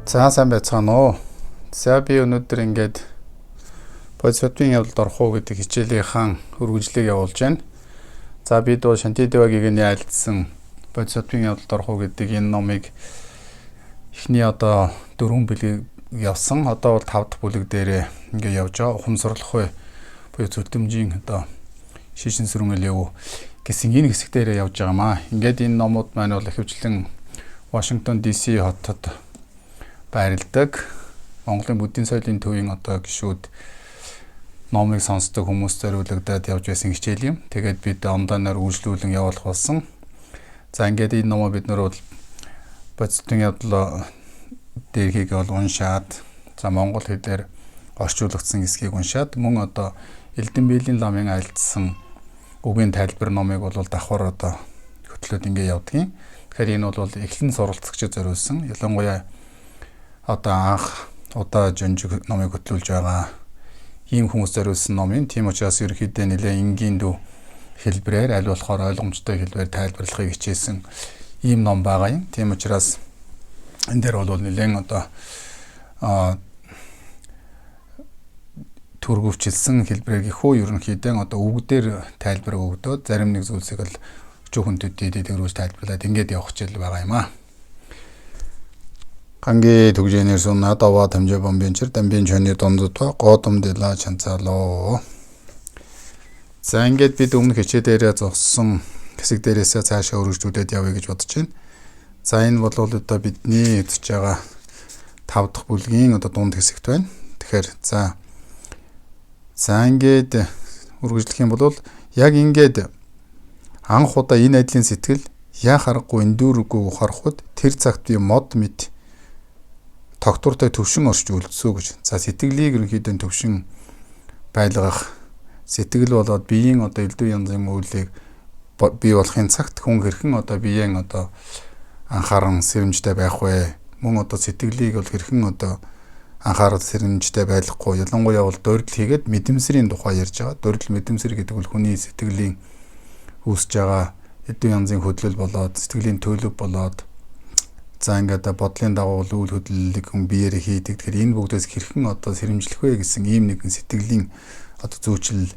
За сайн байцгаана уу. За би өнөөдөр ингээд бодисодын явдалд орох уу гэдэг хичээлийнхэн үргэлжлэлийг явуулж байна. За бид бол Шантидевагийн айлдсан бодисодын явдалд орох уу гэдэг энэ номыг эхний 4 бүлэг явсан. Одоо бол 5 дахь бүлэг дээр ингээд явж байгаа. Ухамсарлах бай буюу зөвлөмжийн шишин сүрмэл яв гэсэн энэ хэсэг дээр явж байгаамаа. Ингээд энэ номууд маань бол ихэвчлэн Вашингтон DC хотод байрладаг Монголын бүдийн соёлын төвийн гишүүд номыг сонсдог хүмүүс зориулагдаад явж байсан хичээл юм. Тэгээд бид онлайнаар үйлчлүүлэн явуулах болсон. За ингээд энэ номоо бид нар бол бодисодын явдал дээрхийг бол уншаад за монгол хэлээр орчуулагдсан хэсгийг уншаад мөн Элдэн Бээлийн ламын айлдсан үгийн тайлбар номыг бол давхар хөтлөөд ингээд явдгийн. Тэгэхээр энэ бол эхлэн суралцагчид зориулсан. Ялангуяа анх удаа жонжиг номыг хөтлүүлж байгаа ийм хүмүүс зориулсан ном юм. Тийм учраас ерөнхийдөө нэлээд энгийн дүү хэлбэрээр аль болохоор ойлгомжтой хэлбэрээр тайлбарлахыг хичээсэн ийм ном байгаа юм. Тийм учраас энэ дээр бол нэлээд түргөвчлсэн хэлбэрээр гэхүү ерөнхийдөө үгдээр тайлбар өгдөөд зарим нэг зүйлсийг л өчүүхэн төдийд тэргүүж тайлбарлаад ингээд явах хичээл байгаа юм аа. Ганги түгжэнэр сунна даваа тамжаа бомбинчэр дамбин чөний дондотва годомдэлаа чанцаалоо. За ингээд бид өмнөх хичээлээрээ зогссон хэсэг дээрээсээ цаашаа өргөжлүүлээд явъя гэж бодож байна. За энэ бол бидний эзэж байгаа 5 дахь бүлгийн дунд хэсэгт байна. Тэгэхээр за ингээд өргөжлөх юм бол яг ингээд анх удаа энэ айдлын сэтгэл яа харахгүй эндүүргүй ухаархуд тэр цагт би мод мэд тогтвортой төвшин орж үлдсүү гэж. За сэтгэлийг ерөнхийдөө төвшин байлгах сэтгэл болоод биеийн элдв янзын үйлийг бий болохын цагт хүн хэрхэн биеийн анхааран сэрэмжтэй байх вэ? Мөн сэтгэлийг бол хэрхэн анхаарал сэрэмжтэй байлгахгүй. Ялангуяа бол дөрдөл хийгээд мэдэмсрийн тухай ярьж байгаа. Дөрдөл мэдэмсэр гэдэг бол хүний сэтгэлийн үүсэж байгаа элдв янзын хөдлөл болоод сэтгэлийн төлөв болоод за ингээд бодлын дагуу үйл хөдлөлийг хүн биеэрээ хийдэг. Тэгэхээр энэ бүгдээс хэрхэн сэрэмжлэх вэ гэсэн ийм нэгэн сэтгэлийн зүйчлэл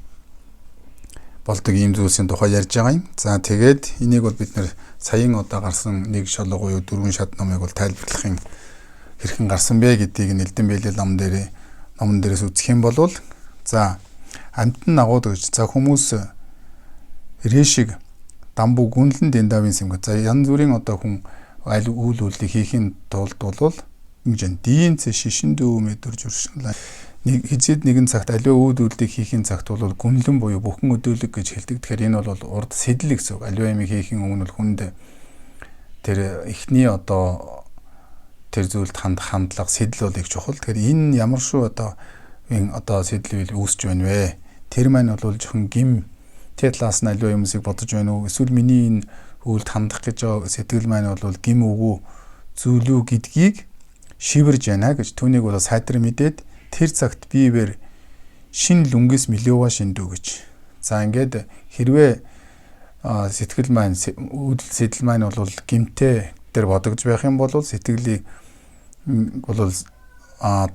болдог ийм зүйлсийн тухай ярьж байгаа юм. За тэгээд энийг бол бид нэр саяын гарсан нэг шалгуу буюу 4 шат номыг бол тайлбарлахын хэрхэн гарсан бэ гэдгийг Элдэн Бээлийн номон дээрээс үзэх юм бол за амтан нагууд гэж за хүмүүс рэшиг дамбу гүнлэн дэндавын сэмгэ за янз бүрийн хүн аль үйл үйлдэл хийхин тулд бол ингэж диинц шишин дүү мэдэрж уршинлаа нэг хизээд нэгэн цагт аливаа үйл үйлдэл хийхин цагт бол гүнлэн буюу бүхэн өдөөлөг гэж хэлдэг. Тэгэхээр энэ бол урд сэтэл гэсэн үг. Аливаа юм хийхин өмнө хүнд тэр эхний тэр зүйлд хандлага сэтэл бол их чухал. Тэгэхээр энэ ямар шүү сэтэл үүсэж байна вэ? Тэр маань бол зөвхөн гим талаас нь аливаа юмсыг бодож байна уу? Эсвэл миний энэ үйлд хандах гэж сэтгэл маань бол гим үгүй зүйлүү гэдгийг шивэрж байна гэж түүнийг бол сайтар мэдээд тэр цагт биевэр шин лүнгээс милёва шиндүү гэж. За ингээд хэрвээ сэтгэл маань сэтэл маань бол гимтэй дээр бодогдож байх юм бол сэтгэлийг бол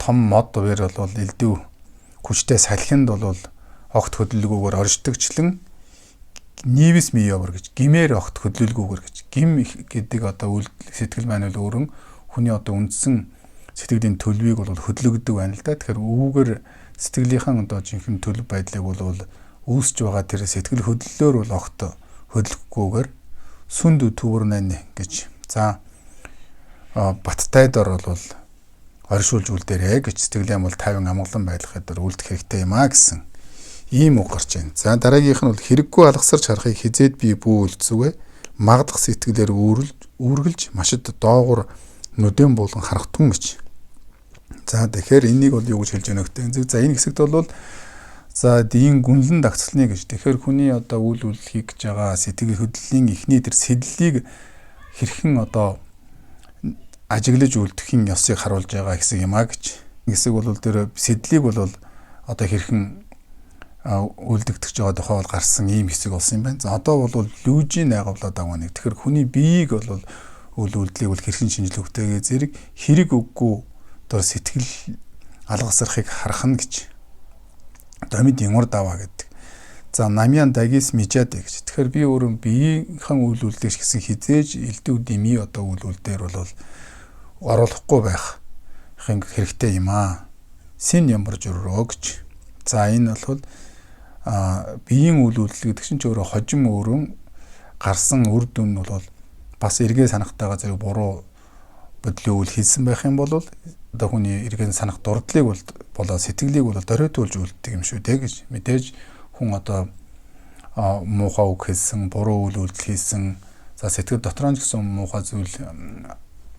том мод бэр бол элдв хүчтэй салхинд бол огт хөдөлгөөгөөр оршдогчлон нийвэс миёвэр гэж гимээр огт хөдлөлгүйгээр гэж гим гэдэг сэтгэл маань бол өөрөн хүний үндсэн сэтгэлийн төлөвийг бол хөдлөгдөг байна л да. Тэгэхээр үүгээр сэтгэлийнхэн жинхэнэ төлөв байдлыг бол үүсэж байгаа тэр сэтгэл хөдлөлөөр бол огт хөдлөхгүйгээр сүнд төвөрнэн гэж. За баттайдор бол оршуулж үлдээрэй гэж сэтгэлийн бол 50 амгалан байлгахад үлдэх хэрэгтэй юм а гэсэн ийм үг гарч байна. За дараагийнх нь бол хэрэггүй алгасарч харахыг хизээд би бүү үлдсүгэ магдах сэтгэлээр үүргэлж машид доогуур нүдэн буулган харах түн гэж. За тэгэхээр энийг бол юу гэж хэлж байна вэ? За энэ хэсэгт бол за дийн гүнлэн дагцлны гэж. Тэгэхээр хүний үйл үйлдэл хийх гэж байгаа сэтгэл хөдлөлийн эхний тэр сэдлийг хэрхэн ажиглаж үлдэхийн ёсыг харуулж байгаа хэсэг юм а гэж. Хэсэг бол тэр сэдлийг бол хэрхэн үлдэгдэж байгаа тухай бол гарсан ийм хэсэг болсон юм байна. За одоо бол лүжийн байгууллага байгаа нэг. Тэгэхээр хүний биеийг бол үйл үйлдлийг бол хэрхэн шинжлэх үгтэйгээ зэрэг хэрэг үггүй одоо сэтгэл алгасрахыг харах нь гэж. Домид ямар даваа гэдэг. За намян дагис мижад гэж. Тэгэхээр би өөрөө биеийнхэн үйл үйлдэл гэсэн хизээж элдв дими одоо үйл үйлдэлээр бол оруулахгүй байх хэрэгтэй юм аа. Син ямарж өрөө гэж. За энэ бол биеийн үйл үйлдэл гэдэг чинь ч өөрөө хожим өрөн гарсан үр дүн нь бол бас эргээ санахтайгаа зэрэг буруу бодлын үйл хийсэн байх юм бол одоо хүний эргэн санах дурдлыг болоо сэтгэлийг бол доройтуулж үлддэг юм шүү дээ гэж. Мэдээж хүн одоо муухай үг хэлсэн, буруу үйл үйлдэл хийсэн, за сэтгэл дотор нь гэсэн муухай зүйл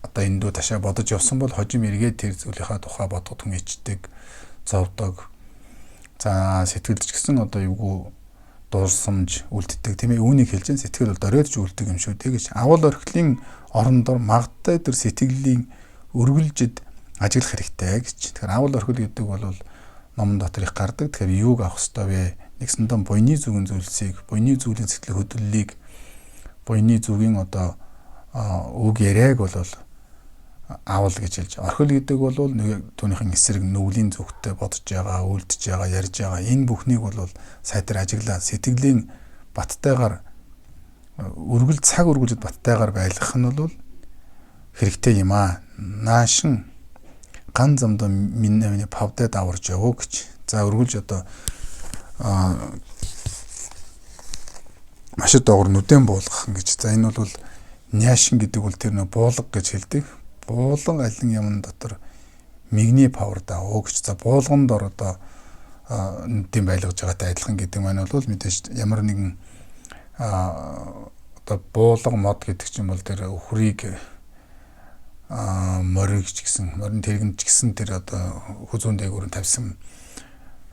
одоо эндүү ташаа бодож явсан бол хожим эргээд тэр зүйлийнхаа тухай бодгод хүн ичдэг, зовдог. За сэтгэлд ч гэсэн одоо юугүй дуурсамж үлддэг тийм ээ. Үүнийг хэлж энэ сэтгэл бол доройтж үлддэг юм шүү дээ гэж. Авал орхилын орондор магадтай тэр сэтгэлийн өргөлжид ажиглах хэрэгтэй гэж. Тэгэхээр авал орхил гэдэг бол ном дотор их гардаг. Тэгэхээр юуг авах ёстой вэ? Нэгсэндээ буйны зүгийн зүйлсийг, буйны зүйлийн сэтгэл хөдлөлийг, буйны зүгийн одоо үг яриаг бол авал гэж хэлж. Орхил гэдэг бол нэг түүнийхэн эсрэг нүглийн зүгтээ бодож байгаа, үйлдэж байгаа, ярьж байгаа. Энэ бүхнийг бол сайтар ажиглаа сэтгэлийн баттайгаар өргөл цаг өргөлжид баттайгаар байлгах нь бол хэрэгтэй юм аа. Наашин ган замд минь павдад аварж явуу гэж. За өргөлж одоо маш доогор нүдэн буулгах гэж. За энэ бол няшин гэдэг бол тэр нэг буулга гэж хэлдэг. Буулган алин юм дотор мигний павер даавуу гэж. За буулганд ор одоо нүдэн байлгаж байгаатай адилхан гэдэг маань бол мэдээж ямар нэгэн одоо буулга мод гэдэг чинь бол тэр өхрийг мориг ч гэсэн морин тэрэгэн ч гэсэн тэр одоо хүзүүн дээгүүр тавьсан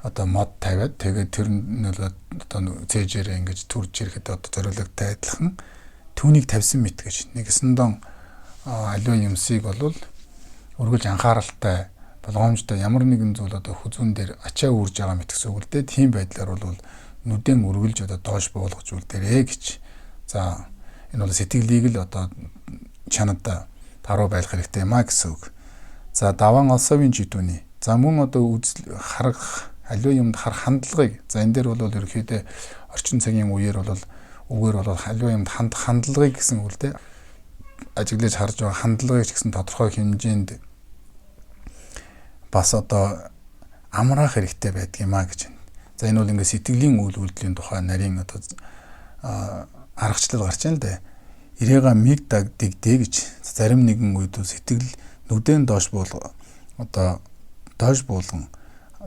одоо мод тавиад тэгээд тэр нь одоо цээжээр ингэж түрж ирэхэд одоо зориулгатай адилхан түүнийг тавьсан мэт гэж. Нэгсэндээ аливаа юмсыг бол өргөлж анхааралтай болгоомжтой ямар нэгэн зүйл одоо хүзүүн дээр ачаа үрж байгаа мэт гэсэн үг л дээ. Тийм байдлаар бол нүдэн өргөлж одоо доош буулгаж үлдээрэй гэж. За энэ бол сэтгэлийг л одоо чанада таруу байх хэрэгтэй юм а гэсэн үг. За даван алсавын жидүүний. За мөн одоо харах аливаа юмд харах хандлагыг. За энэ дээр бол ерөөхдөө орчин цагийн үеэр бол үгээр бол аливаа юмд хандлагыг гэсэн үг л дээ. Ажиглаж харж байгаа хандлагыг ч гэсэн тодорхой хэмжээнд бас одоо амраах хэрэгтэй байдаг юм а гэж. За энэ бол ингээд сэтгэлийн үйл үйлдлийн тухай нарийн одоо аргачлал гарч байна л да. Ирэга миг дэгдээ гэж. Зарим нэгэн үед сэтгэл нүдэн доош одоо доош буулган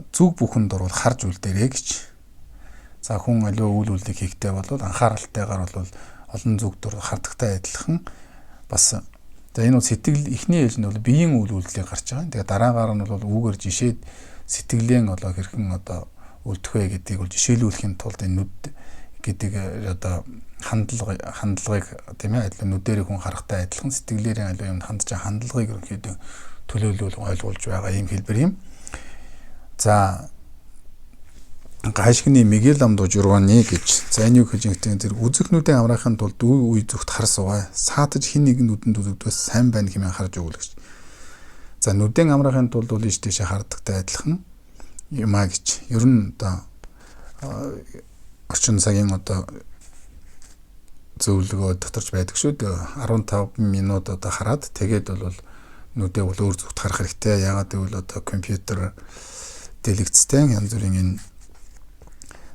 зүг бүхэнд орвол харж үлдээрэй гэж. За хүн аливаа үйл үйлдэл хийхдээ бол анхааралтайгаар бол олон зүг дор хардагтай адилхан бас за энэ бол сэтгэл эхний ээлж нь бол биеийн үйл үйлдлийг гарч байгаа. Тэгээ дараагаар нь бол үүгээр жишээд сэтгэлэн одоо хэрхэн одоо үлдэх вэ гэдгийг бол жишээлүүлэхийн тулд энэ нүд гэдэг одоо хандлагыг тийм ээ адилхан нүдэрийг хүн харахтай адилхан сэтгэлээрээ аливаа юмд хандж байгаа хандлагыг ерөнхийдөө төлөөлөл ойлгуулж байгаа юм хэлбэр юм. За гайшгны Мигель Амдо Журвани гэж за энэ юу гэж нэгтэн зэрэг үзэгнүүдийн амраахын тулд үе зүгт хар суугаа саатаж хин нэгэн нүдэнд үзэгдвээс сайн байна хэмээн харж өгөл гэж. За нүдэн амраахын тулд бол ийш тийшээ хардагтай адилхан юм а гэж. Ер нь одоо орчин цагийн одоо зөвлөгөө доторч байдаг шүү дээ. 15 минут одоо хараад тэгээд бол нүдээ бол өөр зүгт харах хэрэгтэй. Ягаад гэвэл одоо компьютер дэлгэцтэй янз бүрийн энэ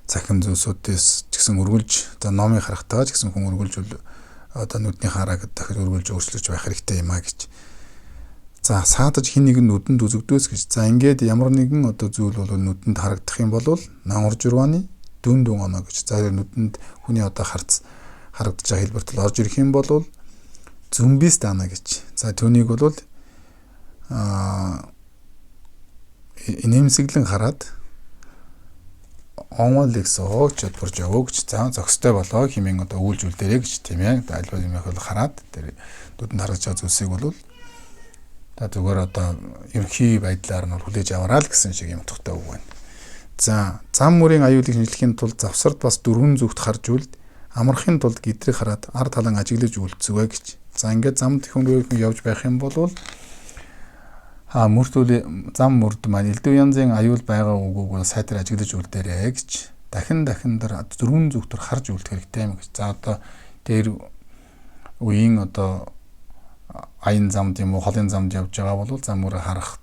цахим зүйлсүүдээс ч гэсэн өргөлж одоо номыг харахтаа ч гэсэн хүн өргөлж одоо нүдний харааг дахиж өргөлж өөрчлөж байх хэрэгтэй юм а гэж. За саадаж хин нэгэн нүдэнд үзэгдвэс гэж. За ингээд ямар нэгэн одоо зүйл бол нүдэнд харагдах юм бол нангур журваны дүн оноо гэж. За нүдэнд хүний одоо харагдаж байгаа хэлбэрт орж ирэх юм бол зүмбис дана гэж. За түүнийг бол инээмсэглэн хараад оноликс оогч бодворж явуу гэж. За зохистой болоо хэмээн одоо үйлжүүл дээрээ гэж тийм ээ. Альва юм их бол хараад тэр нүдэнд харагдаж байгаа зүйлсийг бол та зүгээр одоо ерөнхий байдлаар нь хүлээж аваарай л гэсэн шиг юм утгатай үг байна. За зам мөрийн аюулыг шинжлэхийн тулд завсарт бас дөрвөн зүгт харж үлд амархын тулд гэдрийг хараад ар талан ажиглаж үлдцгвэ гэж. За ингээд замд хүн явж байх юм бол мөртүүл зам мөрд маань элдв янзын аюул байгаа үгүйг сайтар ажиглаж үлдээрэй гэж. Дахин дээр дөрвөн зүгтөр харж үлдэх хэрэгтэй юм гэж. За одоо дээр үеийн одоо аян замд юм уу холын замд явж байгаа бол зам мөрөө харах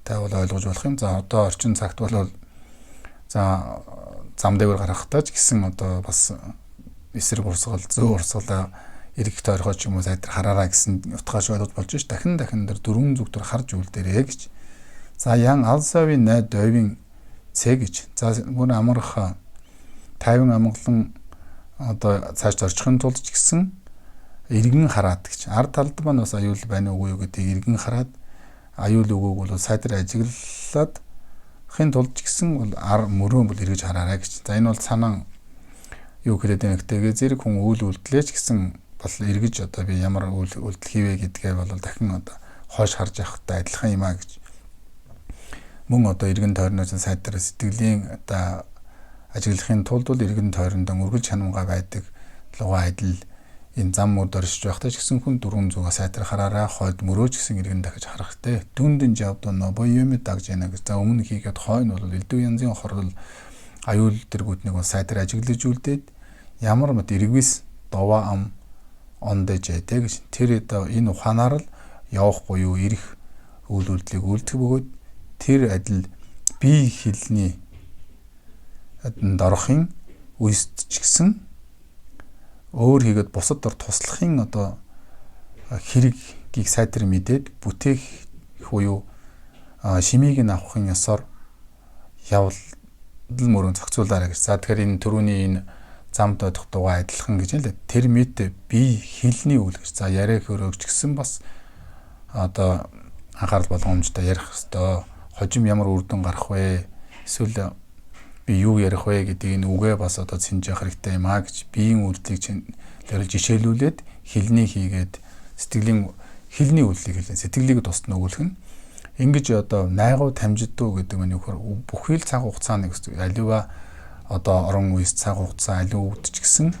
тайвал ойлгож болох юм. За одоо орчин цагт бол за зам дээр гарахтаа ч гэсэн одоо бас эсрэг урсгал зөө урсгалаа эргэх тойрхоо ч юм уу сайтар хараараа гэсэн утгааш ойлгож болж ш. Дахин дээр дөрвөн зүгтөр харж үлдээрэй гэж. За ян алсавын найд дойвын цэ гэж. За мөр амарх тайван амгалан одоо цааш зорчихын тулд ч гэсэн эргэн хараад гэж. Ард талд маань бас аюул байна уу гэдгийг эргэн хараад аюул үгүйг бол сайтар ажиглаад хин тулд ч гэсэн бол ар мөрөө бол эргэж хараарай гэж. За энэ бол санаа юу гэдэг вэ гэхтэйгээ зэрэг хүн үйл үлдлээч гэсэн бол эргэж одоо би ямар үйл үлдэл хийвэ гэдгээ бол дахин одоо хойш харж явахтай адилхан юм а гэж. Мөн одоо эргэн тойрноос сайтар сэтгэлийн одоо ажиглахын тулд бол эргэн тойронд өргөл чанамга байдаг луга адил энэ зам мөрд оршиж байхдаа ч гэсэн хүн дөрвөн зүгээ сайтар хараараа хойд мөрөө ч гэсэн эргэн дахиж харах хэрэгтэй. Дүндэн жавдно боёми дагж яана гэж. За өмнө хийгээд хойно бол элдв янзын хорлол аюул дэргүүднийг бол сайтар ажиглаж үлдээд ямар мэт эргвис довоо ам ондэж яадаг гэж. Тэр энэ ухаанаар л явах буюу ирэх үйл үлдлийг үлдэх бөгөөд тэр адил бие хэлний дорохын үест ч гэсэн өөр хийгээд бусад дор туслахын одоо хэрэгийг сайтар мэдээд бүтээх буюу шимийг нь авахын ёсоор явал мөрөнд зохицуулаарай гэж. За тэгэхээр энэ түрүүний энэ замд одох дугаа адилхан гэж нэ тэр мэд бие хэлний үйл гэж. За яриаг хөрөөч гэсэн бас одоо анхаарал болгоомжтой ярих хэвээр. Хожим ямар үр дүн гарах вэ? Эсвэл би юу ярих вэ гэдгийг үгээ бас одоо цэнж явах хэрэгтэй юм а гэж биеийн үйлдэлийг чинь жишээлүүлээд хэлний хийгээд сэтгэлийн хэлний үйлдэлийг хэлэн сэтгэлийг тусна өгүүлэх нь ингэж одоо найгуу тамжидуу гэдэг нь нөхөр бүхий л цаг хугацааны аливаа одоо орон үеэс цаг хугацаа аливаа үүдч гисэн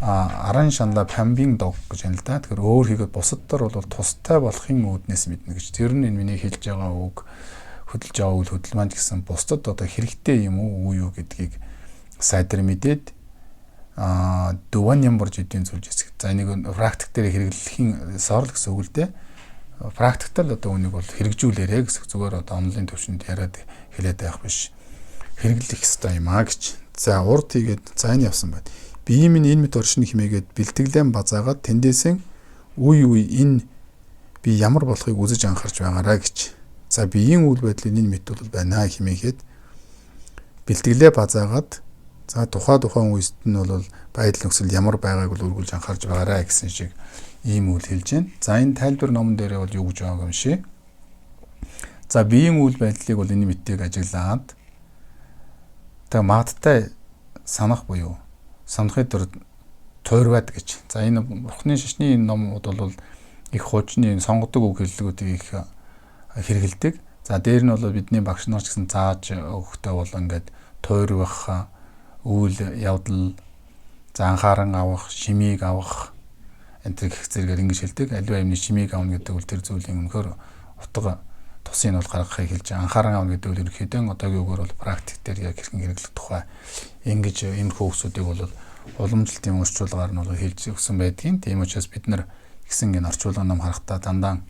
аран шанала памбин дог гэж байна л да. Тэгэхээр өөр хийгээд бусад дор бол тустай болохын үүднээс мэднэ гэж. Тэр нь миний хэлж байгаа үг хөдөлж байгаа үйл хөдөл маань гэсэн бусдад одоо хэрэгтэй юм уу юу гэдгийг сайтар мэдээд дуван ямбарж эдийн зүйлж хэсэг. За энийг практик дээр хэрэглэхийн сорл гэсэн үг л дээ. Практиктал одоо үнийг бол хэрэгжүүлээрэ гэсэн зүгээр одоо онлайн төвшөнд яриад хэлээд байх биш. Хэрэглэх ёстой юм а гэж. За урд хийгээд за энэ явсан байна. Бие минь энэ мэт оршин химээгээд бэлтгэлэн базаагаад тэндээсэн үе энэ би ямар болохыг үзэж анхаарч байгаараа гэж. За биеийн үйл байдлын энэ мэт бол байна химээхэд бэлтгэлээ базаагаад за тухайн үеэст нь бол байдал нөхцөл ямар байгааг бол үргэлж анхаарч байгаарай гэсэн шиг ийм үйл хэлж байна. За энэ тайлбар номон дээрээ бол юу гэж байгаа юм шээ. За биеийн үйл байдлыг бол энэ мэтийг ажиглаад тэг маадтай санах буюу санахын төр тойрваад гэж. За энэ бурхны шашны номууд бол их хуучны сонгодог үг хэллэгүүдийг их хэрэгэлдэг. За дээр нь бол бидний багш нар ч гэсэн зааж өгөхтэй бол ингээд тойрвах үйл явдал за анхааран авах, шимийг авах энэ гэх зэрэгээр ингэж хэлдэг. Аливаа юмны шимийг авна гэдэг бол тэр зүйлийн өнөхөр утга тусыг нь бол гаргахыг хэлж анхааран авна гэдэг бол ерөнхийдөө одоогийн үгээр бол практик дээр яг хэрхэн хэрэглэх тухай ингэж энэ хөөсүүдийг бол уламжлалтын орчуулгаар нь бол хэлж өгсөн байдгийн. Тийм учраас бид нар гэсэн энэ орчуулга ном харахтаа дандаа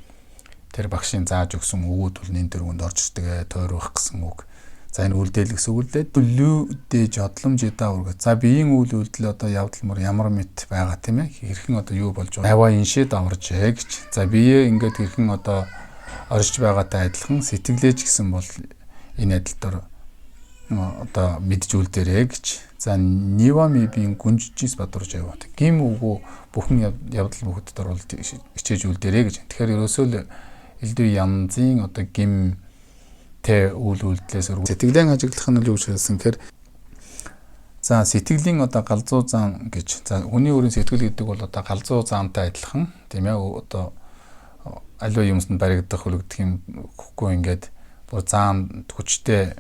тэр багшийн зааж өгсөн үгүүд бол энэ дөрвөнд орж ирдэг тойрох гэсэн үг. За энэ үлдээл гэсэн үг л дээ. Дүлүүдээ жодломжидаа үргэ. За биеийн үйл үйлдэл одоо явдал мөр ямар мэт байгаа тийм ээ. Хэрхэн одоо юу болж байгаа. Аваа иншээд аваржээ гэж. За бие ингээд хэрхэн одоо орж байгаатай адилхан сэтгэлээч гэсэн бол энэ адил дор одоо мэдж үлдээрэй гэж. За нивами биеийн гүнжижис бадурж яваа. Гим үгөө бүхэн явдал бүгд дор бол хичээж үлдээрэй гэж. Тэгэхээр ерөөсөө л элдв янзын одоо гим тэ үйл үйлдэлээс сэтгэлийн ажиглах нь юу гэж хэлсэн гэхээр за сэтгэлийн одоо галзуу зан гэж. За хүний өөрийн сэтгэл гэдэг бол одоо галзуу заантай адилхан тийм ээ. Одоо аливаа юмсанд баригдах үлгдэх юм гэхгүй ингээд бүр заан хүчтэй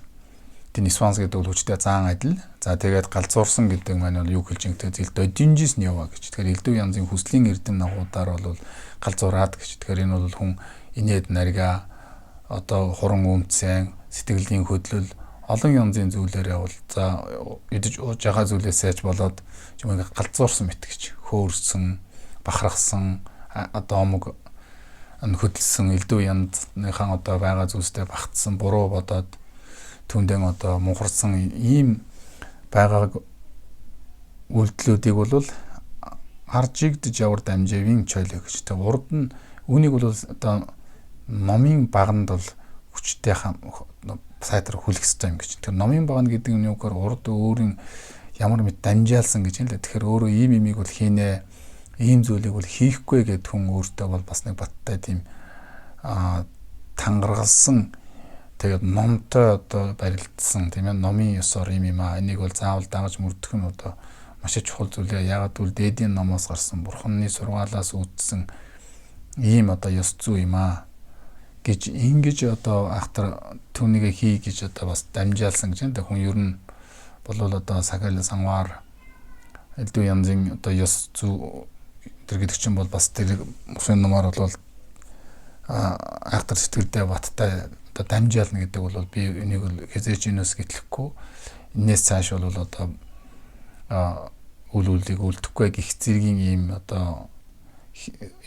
Нисванс гэдэг бол хүчтэй заан адил. За тэгээд галзуурсан гэдэг маань бол юу хэлж ингэдэг зэлд додинжис нёва гэж. Тэгэхээр элдв янзын хүслийн эрдэм нагуудаар бол галзуураад гэж. Тэгэхээр энэ бол хүн инээд нарга одоо хуран өмцэн сэтгэлийн хөдлөл олон янзын зүйлээрээ бол за идэж ууж байгаа зүйлээсээж болоод юм галзуурсан мэт гэж. Хөөрсөн, бахархсан одоо омог хөдөлсөн элдв янзынхаа одоо байгаа зүйлстэй багтсан буруу бодоод түндэн одоо мунхарсан ийм байгаа үйлдэлүүдийг бол аржигдж явар дамжаавын чойлоо гэж. Тэгээ урд нь үүнийг бол одоо номын баганд бол хүчтэй сайтар хүлэх ёстой юм гэж. Тэр номын баганд гэдэг нь юугаар урд өөрийн ямар мэд дамжаалсан гэж юм л. Тэгэхээр өөрөө ийм имийг бол хийнэ, ийм зүйлийг бол хийхгүй гэд хүн өөртөө бол бас нэг баттай тийм тангаргалсан тэгээд номтой одоо барилдсан тийм ээ номын ёсоор юм аа энийг бол заавал дагаж мөрдөх нь одоо маш чухал зүйлээ. Ягаад гэвэл дээдийн номоос гарсан бурханы сургаалаас үүдсэн ийм одоо ёс зүй юм аа гэж ингэж одоо ахтар түүнийг хий гэж одоо бас дамжаалсан гэж энэ хүн ер нь бол одоо сагал санвар элдв янзын одоо ёс зүй тэр гэдэг чинь бол бас тэр мусын номоор бол ахтар сэтгэлдээ баттай дамжаална гэдэг бол би энийг бол хязгаарч инээс гэтлэхгүй энэс цааш бол одоо үйл үйлийг үлдэхгүй гих зэргийн ийм одоо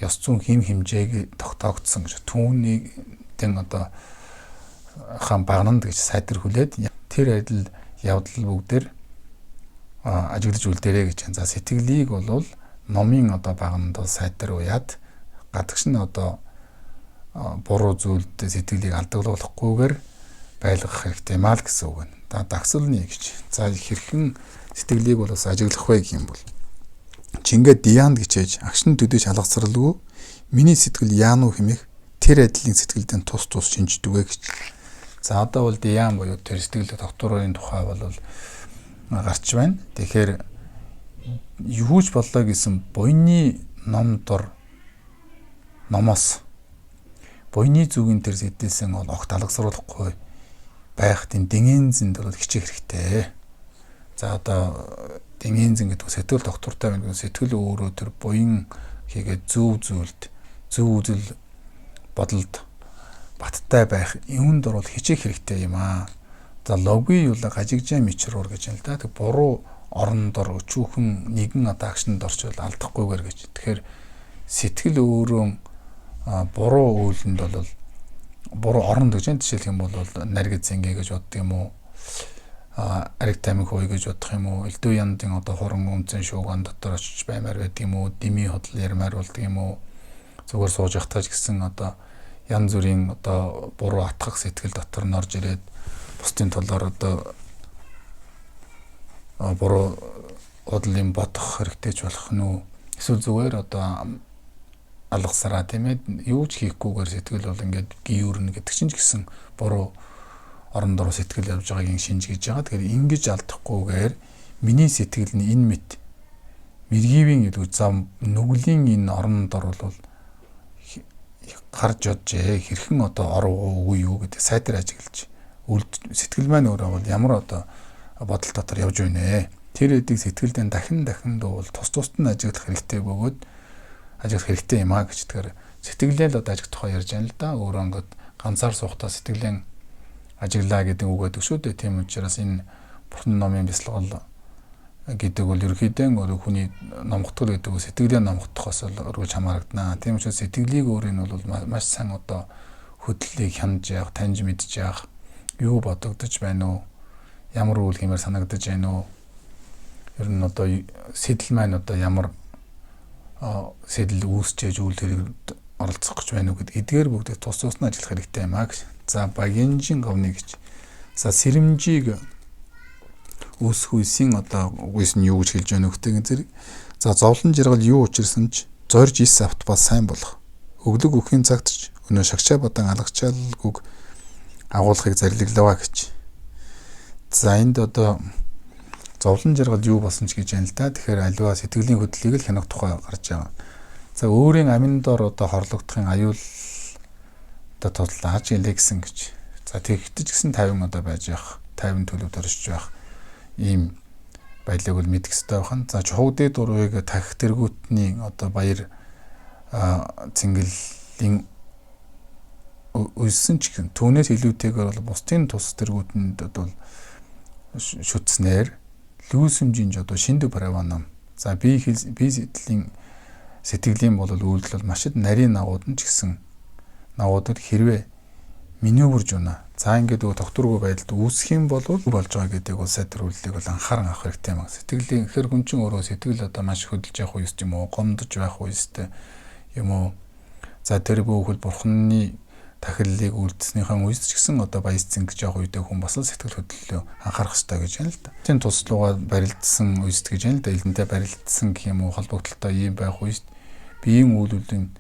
ёс зүйн хим хэмжээг тогтоогдсон гэж түүнийг тэн одоо хаан багнанд гэж сайтар хүлээд тэр адил явдал бүгдээр ажиглаж үлдээрэй гэж. За сэтгэлийг бол номын одоо багнанд сайтар уяад гадагш нь одоо буруу зүйлд сэтгэлийг алдаглуулахгүйгээр байлгах хэрэгтэй маа л гэсэн үг байна. Дагсалны гэж. За хэрхэн сэтгэлийг бол бас ажиглах вэ гэх юм бол Чингээ Дианд гिचээж агшин төдөж алгацралгүй миний сэтгэл яан уу хэмээх тэр адилын сэтгэлдээ тус шинждэг вэ гэж. За одоо бол Диан буюу тэр сэтгэл докторын тухай бол гарч байна. Тэгэхээр юуж боллоо гэсэн буйны ном дор номоос буйны зүгийн тэр сэдэлсэн бол огт алгасруулахгүй байх тийм дэнгэн зэнд бол хичээх хэрэгтэй. За одоо дэнгэн зэн гэдэг сэтгэл доктортай байна. Сэтгэл өөрөө тэр буян хийгээд зөв зүйлд зөв үзэл бодолд баттай байх юунд орол хичээх хэрэгтэй юм аа. За логи юу л гажигжаа мичруур гэж юм л да. Тэг буруу орон дор өчүүхэн нэгэн одоо агшинд орчвол алдахгүйгээр гэж. Тэгэхээр сэтгэл өөрөө буруу үйлэнд бол буруу оронд гэж жишээлх юм бол наргид зингээ гэж боддог юм уу? Ариг тамиг хөөе гэж бодох юм уу? Элдв яндын одоо хорон үнцэн шууган дотор очиж баймаар байдаг юм уу? Дими хөдөл ярмаар болдог юм уу? Зүгээр сууж явахтаж гэсэн одоо янз бүрийн одоо буруу атгах сэтгэл дотор нь орж ирээд бусдын толоор одоо буруу бодлын бодох хэрэгтэй ч болох нь үү? Эсвэл зүгээр одоо алгасараа тийм ээ юу ч хийхгүйгээр сэтгэл бол ингээд гиюрнэ гэдэг чинь ч гэсэн буруу орон дор сэтгэл явж байгааг шинж гэж байгаа. Тэгэхээр ингэж алдахгүйгээр миний сэтгэл нь энэ мэт мэргийвийн гэдэг зам нүглийн энэ орон дор бол гарч оджээ хэрхэн одоо ороогүй юу гэдэг сайтар ажиглаж сэтгэл маань өөрөө бол ямар одоо бодол дотор явж байна. Тэр эдийг сэтгэлдээ дахин бол тус нь ажиглах хэрэгтэй бөгөөд ажиглах хэрэгтэй юм аа гэж. Тэгэхээр сэтгэлээ л одоо ажиг тухай ярьж байна л да. Өөрөө ингээд ганцаар суухтаа сэтгэлээ ажиглаа гэдэг үг гэдэг шүү дээ. Тийм учраас энэ Бурхны номын бясалгал гэдэг бол ерөнхийдөө өөрөө хүний номготгол гэдэг нь сэтгэлээ номготохоос л өргөж хамаарагдана. Тийм учраас сэтгэлийг өөрийн бол маш сайн одоо хөдлөлийг хянаж явах, таньж мэдж явах, юу бодогдож байна уу? Ямар үйл хэмээр санагдаж байна уу? Ер нь одоо сэтэл маань одоо ямар сэтэл үүсчээж үйл хэрэг оролцох гэж байна уу гэдэг эдгээр бүгдээ тус нь ажиллах хэрэгтэй юм аа гэж. За багинжин говны гэж. За сэрэмжийг үүсхүйсийн одоо үгүйс нь юу гэж хэлж байна өгтэйгэн зэрэг. За зовлон жаргал юу учирсан ч зорж ис авт бас сайн болох. Өглөг өхийн цагт ч өнөө шагчаа бодан алгачаалгүйг агуулгыг зарлаглаа гэж. За энд одоо зовлон жаргал юу болсон ч гэж байна л да. Тэгэхээр аливаа сэтгэлийн хөдлөлийг л хянах тухай гарч байгаа. За өөрийн амин дор одоо хорлогдохын аюул одоо тодлооч илээ гэсэн гэж. За тэгтэж гисэн 50 одоо байж явах. тайван төлөвд оршиж байх ийм баялаг бол мэдэх хэрэгтэй байна. За чухал дурвыг тахих тэргүүтний одоо баяр цэнгэллийн үйлсэн ч гэн түүнээс илүүтэйгээр бол бусдын тус тэргүүтэнд бол шүтснээр лүүсэмжинж одоо шиндүү параванам. За бие сэтгэлийн бол үйлдэл бол маш их нарийн нагууд нь ч гэсэн нагуудад хэрвээ маневрж байна. За ингээд тогтворгүй байдалд үүсэх юм бол болж байгаа гэдэг бол сайтар үйлдэлийг бол анхааран авах хэрэгтэй юм. Сэтгэлийн хэр хүн чинь өөрөө сэтгэл одоо маш хөдөлж явах үест юм уу, гомдож байх үест юм уу. За тэр бүхэл бурхны тахиллыг үлдснийхэн үест ч гэсэн одоо баяс цэнгэж явах үедээ хүн бас л сэтгэл хөдлөлөө анхаарах хэрэгтэй гэж байна л да. Тэн туслуугаар барилдсан үест гэж байна л да. Элдэнтэй барилдсан гэх юм уу, холбогдлолтой ийм байх үест биеийн үйлдлийн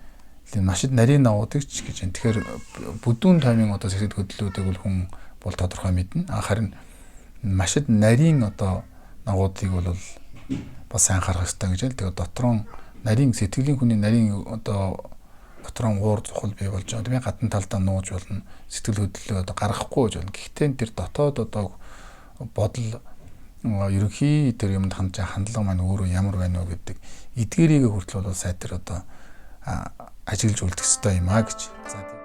маш их нарийн нагуудыг ч гэж байна. Тэгэхээр бүдүүн таймын одоо сэтгэл хөдлөлүүдийг бол хүн бол тодорхой мэднэ. Харин маш их нарийн одоо нагуудыг бол бас анхаарах хэрэгтэй гэж байна. Тэгээ дотроо нарийн сэтгэлийн хүний нарийн одоо дотроо уур зухал бий болж байгаа. Тэгээ гадна талдаа нууж болно. Сэтгэл хөдлөлөө одоо гаргахгүй гэж байна. Гэхдээ тэр дотоод одоо бодол ерөнхий тэр юмд хандж хандлага маань өөрөө ямар байна вэ гэдэг эдгээрийг хүртэл бол сайтар одоо ажиглаж үлдэх ёстой юм а гэж. За